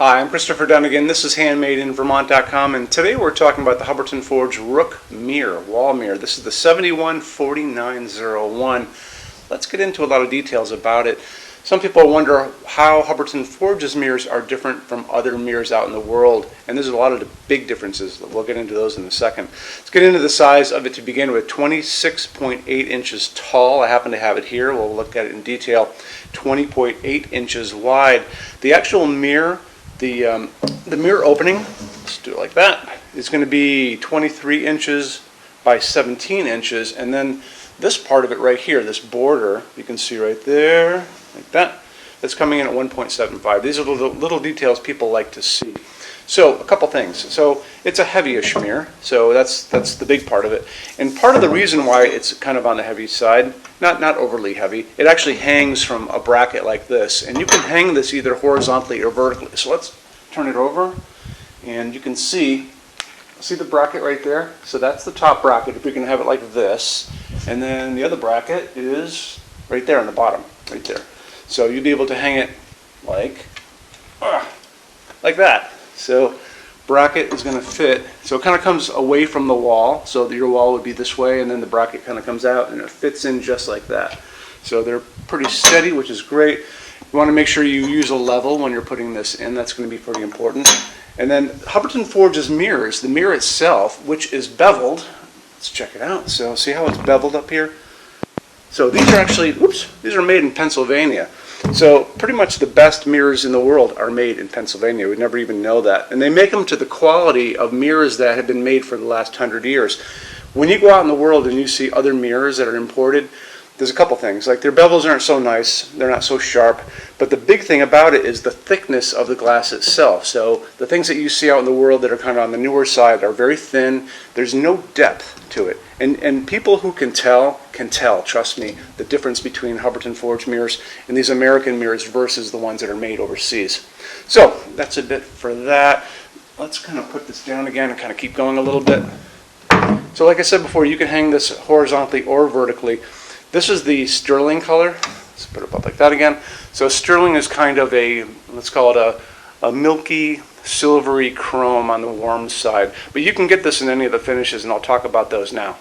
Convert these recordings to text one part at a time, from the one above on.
Hi, I'm Christopher Dunnigan. This is HandmadeInVermont.com, and today we're talking about the Hubbardton Forge Rook mirror, wall mirror. This is the 714901. Let's get into a lot of details about it. Some people wonder how Hubbardton Forge's mirrors are different from other mirrors out in the world, and there's a lot of big differences. We'll get into those in a second. Let's get into the size of it to begin with. 26.8 inches tall. I happen to have it here. We'll look at it in detail. 20.8 inches wide. The actual mirror, the mirror opening, let's do it like that, is going to be 23 inches by 17 inches, and then this part of it right here, this border, you can see right there, like that, that's coming in at 1.75. These are the little details people like to see. So a couple things. So it's a heavy-ish mirror, so that's the big part of it. And part of the reason why it's kind of on the heavy side, not overly heavy, it actually hangs from a bracket like this. And you can hang this either horizontally or vertically. So let's turn it over, and you can see the bracket right there? So that's the top bracket, if we can have it like this. And then the other bracket is right there on the bottom, right there. So you'd be able to hang it like that. So bracket is going to fit, so it kind of comes away from the wall, so your wall would be this way, and then the bracket kind of comes out and it fits in just like that. So they're pretty steady, which is great. You want to make sure you use a level when you're putting this in. That's going to be pretty important. And then Hubbardton Forge's mirrors, the mirror itself, which is beveled, let's check it out. So see how it's beveled up here? So these are actually, these are made in Pennsylvania. So pretty much the best mirrors in the world are made in Pennsylvania. We'd never even know that. And they make them to the quality of mirrors that have been made for the last 100 years. When you go out in the world and you see other mirrors that are imported, there's a couple things. Like their bevels aren't so nice, they're not so sharp, but the big thing about it is the thickness of the glass itself. So the things that you see out in the world that are kind of on the newer side are very thin. There's no depth to it. And people who can tell, trust me, the difference between Hubbardton Forge mirrors and these American mirrors versus the ones that are made overseas. So that's a bit for that. Let's kind of put this down again and kind of keep going a little bit. So like I said before, you can hang this horizontally or vertically. This is the sterling color. Let's put it up like that again. So sterling is kind of a, let's call it a milky, silvery chrome on the warm side. But you can get this in any of the finishes, and I'll talk about those now.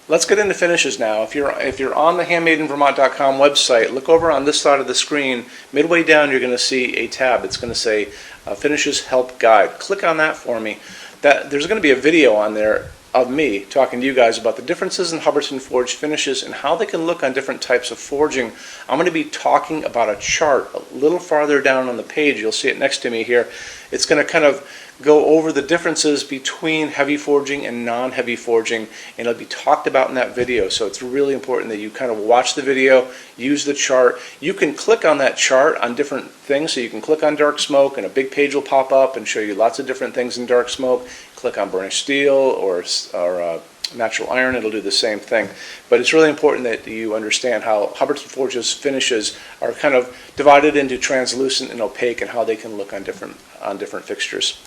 Let's get into finishes now. If you're on the HandmadeInVermont.com website, look over on this side of the screen. Midway down, you're going to see a tab. It's going to say Finishes Help Guide. Click on that for me. There's going to be a video on there of me talking to you guys about the differences in Hubbardton Forge finishes and how they can look on different types of forging. I'm going to be talking about a chart a little farther down on the page. You'll see it next to me here. It's going to kind of go over the differences between heavy forging and non-heavy forging, and it'll be talked about in that video. So it's really important that you kind of watch the video, use the chart. You can click on that chart on different things. So you can click on dark smoke and a big page will pop up and show you lots of different things in dark smoke. Click on burnished steel or natural iron, it'll do the same thing. But it's really important that you understand how Hubbardton Forge's finishes are kind of divided into translucent and opaque and how they can look on different fixtures.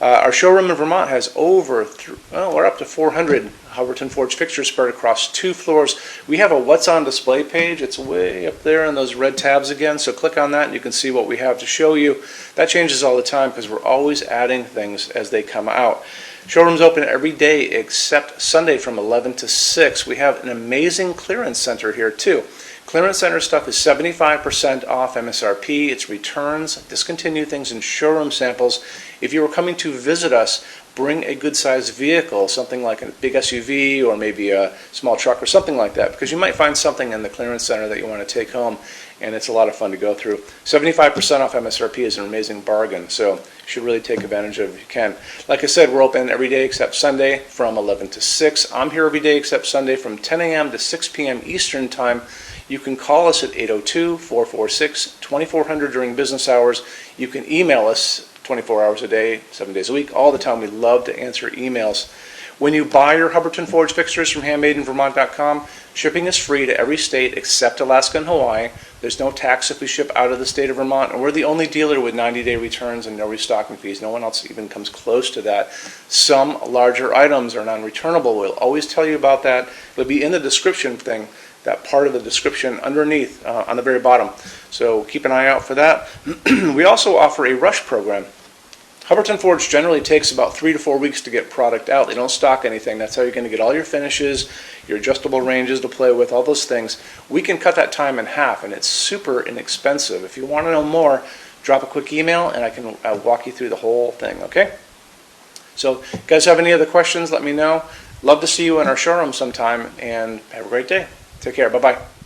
Our showroom in Vermont has we're up to 400 Hubbardton Forge fixtures spread across 2 floors. We have a What's on Display page. It's way up there in those red tabs again, so click on that and you can see what we have to show you. That changes all the time because we're always adding things as they come out. Showroom's open every day except Sunday from 11 to 6. We have an amazing clearance center here too. Clearance center stuff is 75% off MSRP. It's returns, discontinued things, and showroom samples. If you were coming to visit us, bring a good-sized vehicle, something like a big SUV or maybe a small truck or something like that, because you might find something in the clearance center that you want to take home, and it's a lot of fun to go through. 75% off MSRP is an amazing bargain, so you should really take advantage of it if you can. Like I said, we're open every day except Sunday from 11 to 6. I'm here every day except Sunday from 10 a.m. to 6 p.m. Eastern Time. You can call us at 802-446-2400 during business hours. You can email us 24 hours a day, 7 days a week, all the time. We love to answer emails. When you buy your Hubbardton Forge fixtures from HandmadeInVermont.com, shipping is free to every state except Alaska and Hawaii. There's no tax if we ship out of the state of Vermont, and we're the only dealer with 90-day returns and no restocking fees. No one else even comes close to that. Some larger items are non-returnable. We'll always tell you about that. It'll be in the description thing, that part of the description underneath on the very bottom. So keep an eye out for that. We also offer a rush program. Hubbardton Forge generally takes about 3 to 4 weeks to get product out. They don't stock anything. That's how you're going to get all your finishes, your adjustable ranges to play with, all those things. We can cut that time in half, and it's super inexpensive. If you want to know more, drop a quick email, and I can walk you through the whole thing, okay? So, if you guys have any other questions, let me know. Love to see you in our showroom sometime, and have a great day. Take care. Bye-bye.